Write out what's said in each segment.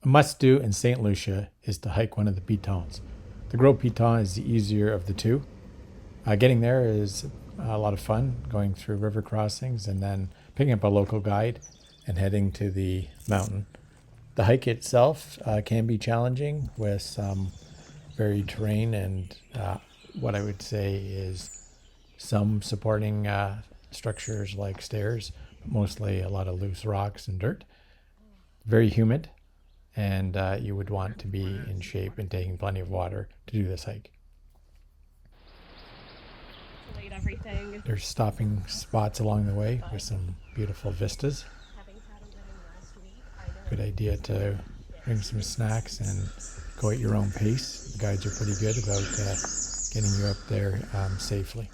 A must-do in St Lucia is to hike one of the Pitons. The Gros Piton is the easier of the two. Getting there is a lot of fun, going through river crossings and then picking up a local guide and heading to the mountain. The hike itself can be challenging with some varied terrain and what I would say is some supporting structures like stairs, but mostly a lot of loose rocks and dirt. Very humid, and you would want to be in shape and taking plenty of water to do this hike. Everything. There's stopping spots along the way with some beautiful vistas. Good idea to bring some snacks and go at your own pace. The guides are pretty good about getting you up there safely.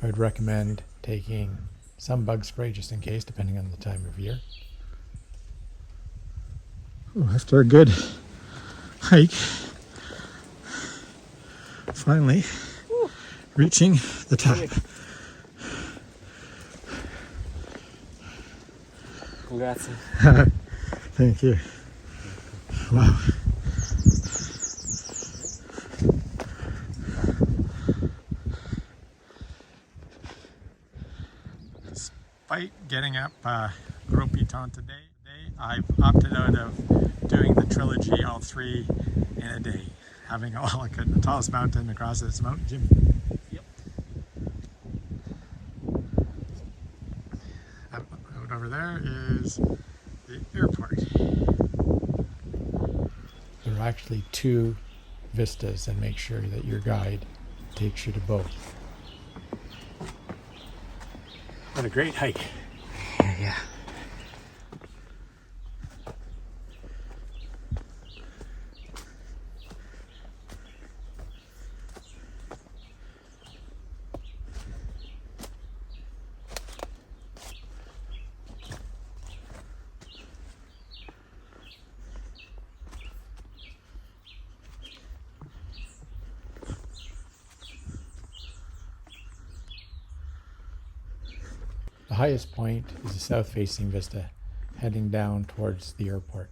I would recommend taking some bug spray just in case, depending on the time of year. After a good hike, finally reaching the top. Congrats. Thank you. Wow. Despite getting up Gros Piton today, I've opted out of doing the trilogy, all three in a day. Having a look at the tallest mountain across this mountain, Jim. Yep. Out over there is the airport. There are actually two vistas, and make sure that your guide takes you to both. What a great hike. Yeah. The highest point is the south-facing vista, heading down towards the airport.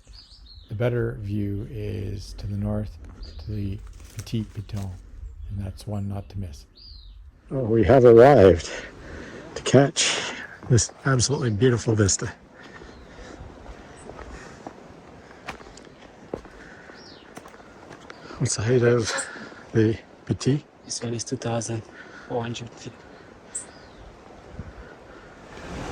The better view is to the north, to the Petit Piton, and that's one not to miss. Oh, we have arrived to catch this absolutely beautiful vista. What's the height of the Petit? This one is 2,400 feet.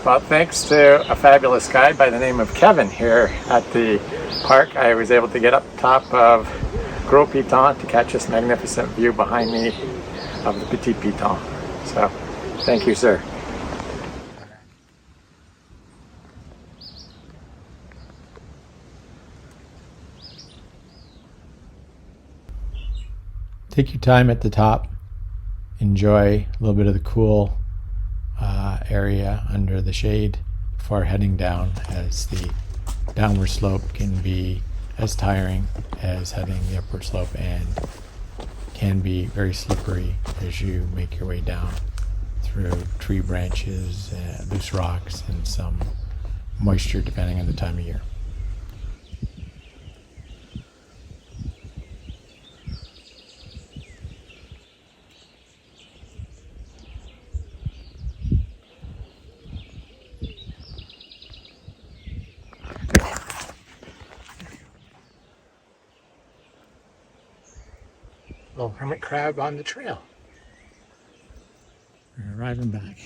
Well, thanks to a fabulous guide by the name of Kevin here at the park, I was able to get up top of Gros Piton to catch this magnificent view behind me of the Petit Piton. So, thank you, sir. Take your time at the top. Enjoy a little bit of the cool area under the shade before heading down, as the downward slope can be as tiring as heading the upward slope and can be very slippery as you make your way down through tree branches, loose rocks, and some moisture depending on the time of year. Little hermit crab on the trail. We're arriving back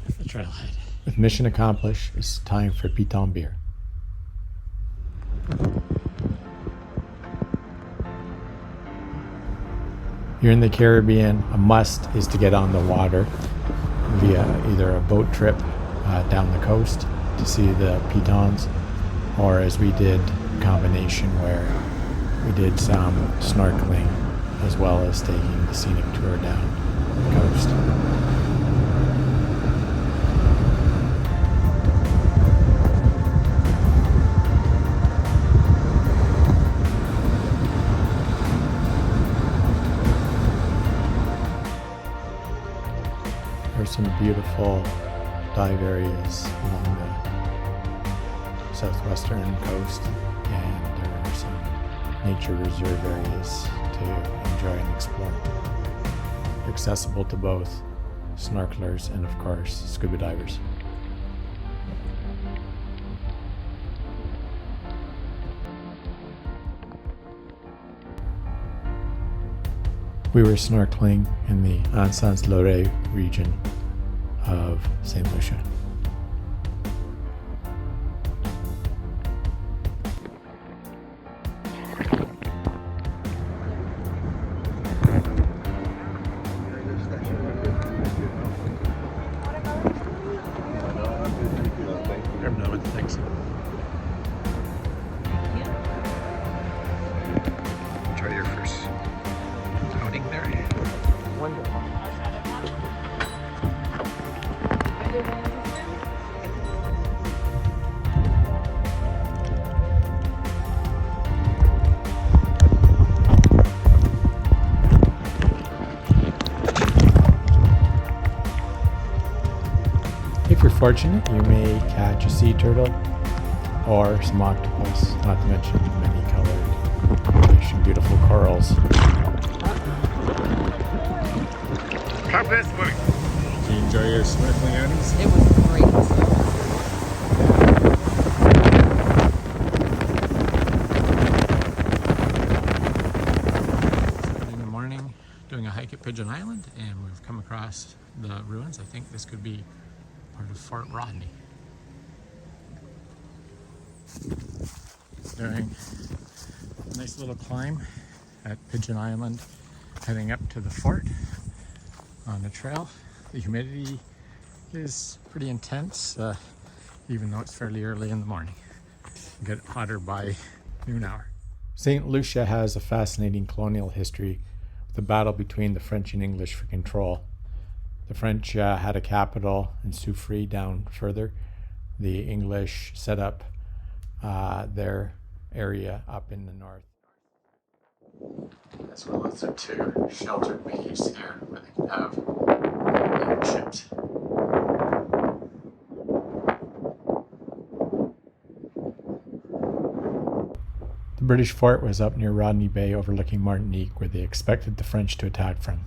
at the trailhead. With mission accomplished, it's time for Piton beer. You're in the Caribbean, a must is to get on the water via either a boat trip down the coast to see the Pitons, or as we did, a combination where we did some snorkeling as well as taking the scenic tour down the coast. There's some beautiful dive areas along southwestern coast, and there are some nature reserve areas to enjoy and explore. Accessible to both snorkelers and, of course, scuba divers. We were snorkeling in the St Lucia region of St Lucia. Enjoy your first outing there. Wonderful. If you're fortunate, you may catch a sea turtle or some octopus, not to mention many colored fish and beautiful corals. How best buddy? Did you enjoy your snorkeling outings? It was great. In the morning, doing a hike at Pigeon Island, and we've come across the ruins. I think this could be part of Fort Rodney. Doing a nice little climb at Pigeon Island, heading up to the fort on the trail. The humidity is pretty intense, even though it's fairly early in the morning. It'll get hotter by noon hour. St Lucia has a fascinating colonial history with the battle between the French and English for control. The French had a capital in Soufrière down further. The English set up their area up in the north. As well as the two sheltered bays there where they can have naval ships. The British fort was up near Rodney Bay overlooking Martinique, where they expected the French to attack from.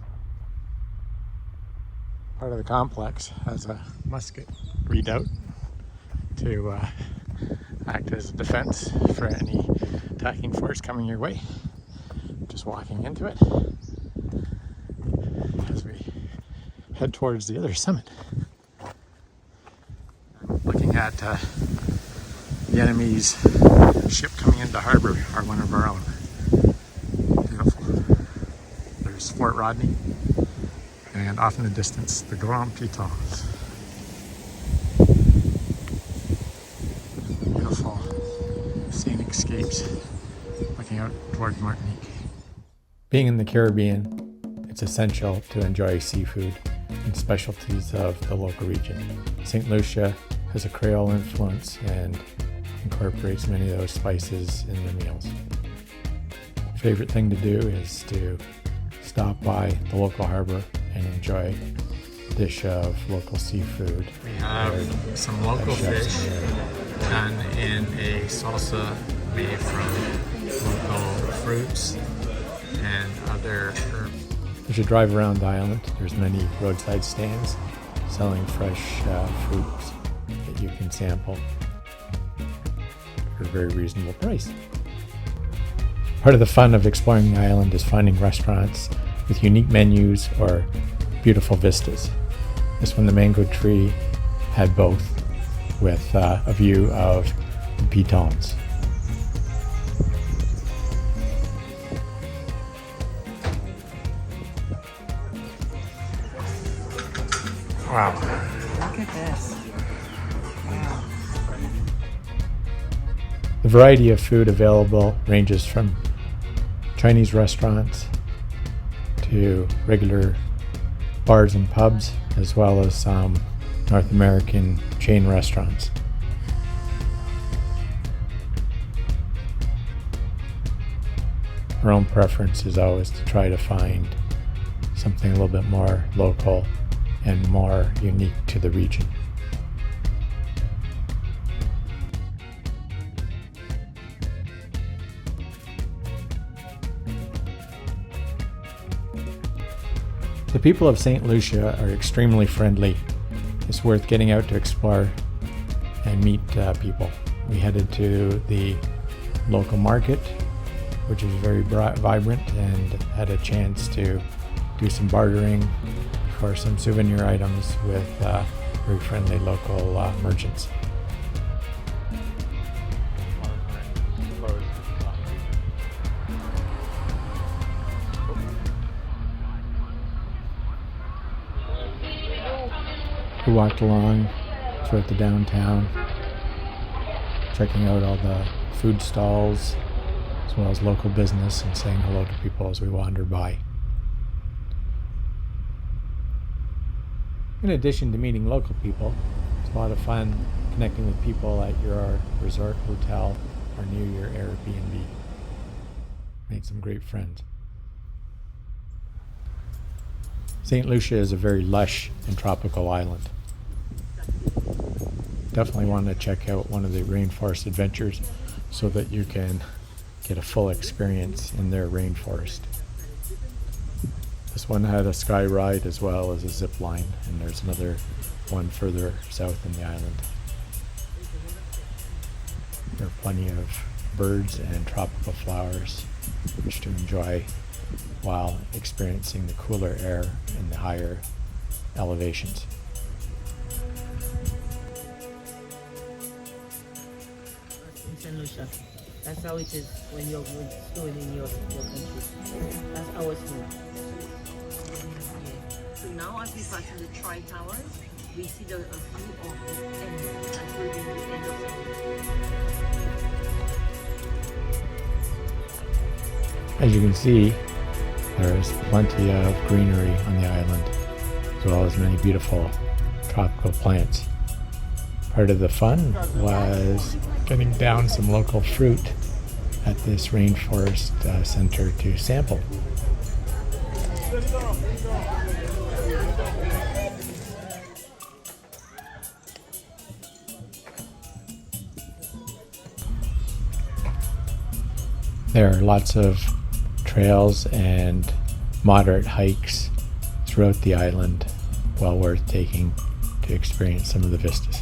Part of the complex has a musket redoubt to act as a defense for any attacking force coming your way. Just walking into it as we head towards the other summit. I'm looking at the enemy's ship coming into harbor, or one of our own. Beautiful. There's Fort Rodney, and off in the distance, the Grand Pitons. Beautiful scenic scapes looking out toward Martinique. Being in the Caribbean, it's essential to enjoy seafood and specialties of the local region. St. Lucia has a Creole influence and incorporates many of those spices in their meals. Favorite thing to do is to stop by the local harbor and enjoy a dish of local seafood. We have some local fish done in a salsa made from local fruits and other herbs. As you drive around the island, there's many roadside stands selling fresh fruits that you can sample for a very reasonable price. Part of the fun of exploring the island is finding restaurants with unique menus or beautiful vistas. This one, the mango tree, had both, with a view of the Pitons. Wow. Look at this. Wow. The variety of food available ranges from Chinese restaurants to regular bars and pubs, as well as some North American chain restaurants. Our own preference is always to try to find something a little bit more local and more unique to the region. The people of St. Lucia are extremely friendly. It's worth getting out to explore and meet people. We headed to the local market, which is very vibrant, and had a chance to do some bartering for some souvenir items with very friendly local merchants. We walked along throughout the downtown, checking out all the food stalls as well as local business and saying hello to people as we wandered by. In addition to meeting local people, it's a lot of fun connecting with people at your resort hotel or near your Airbnb. Made some great friends. St. Lucia is a very lush and tropical island. Definitely want to check out one of the Rainforest adventures so that you can get a full experience in their rainforest. This one had a sky ride as well as a zip line, and there's another one further south in the island. There are plenty of birds and tropical flowers which to enjoy while experiencing the cooler air in the higher elevations. In St Lucia, that's how it is when you're going in your country. That's our smell. So now as we pass in the Tri-Towers, we see the view of the end. That will be the end of the As you can see, there's plenty of greenery on the island, as well as many beautiful tropical plants. Part of the fun was getting down some local fruit at this rainforest center to sample. There are lots of trails and moderate hikes throughout the island, well worth taking to experience some of the vistas.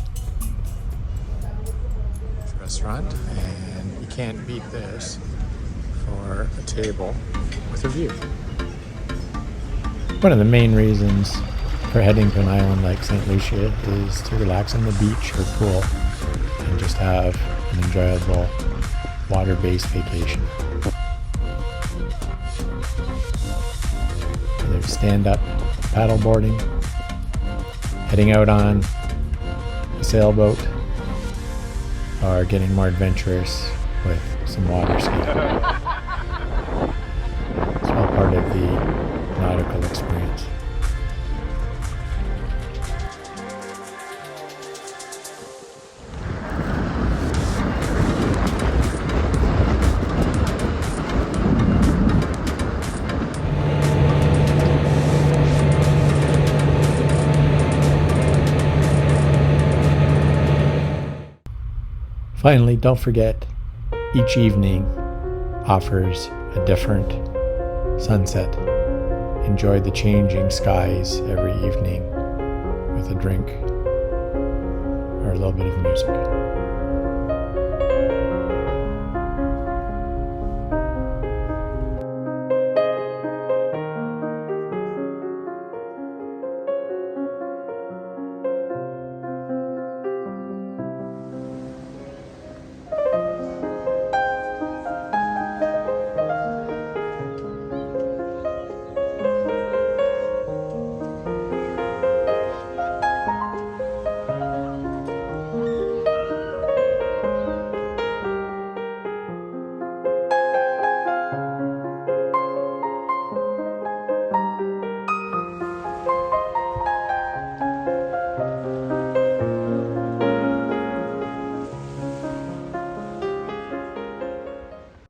Restaurant, and you can't beat this for a table with a view. One of the main reasons for heading to an island like St. Lucia is to relax on the beach or pool and just have an enjoyable water-based vacation. Whether it's stand-up paddleboarding, heading out on a sailboat, or getting more adventurous with some water skiing. It's all part of the nautical experience. Finally, don't forget, each evening offers a different sunset. Enjoy the changing skies every evening with a drink or a little bit of music.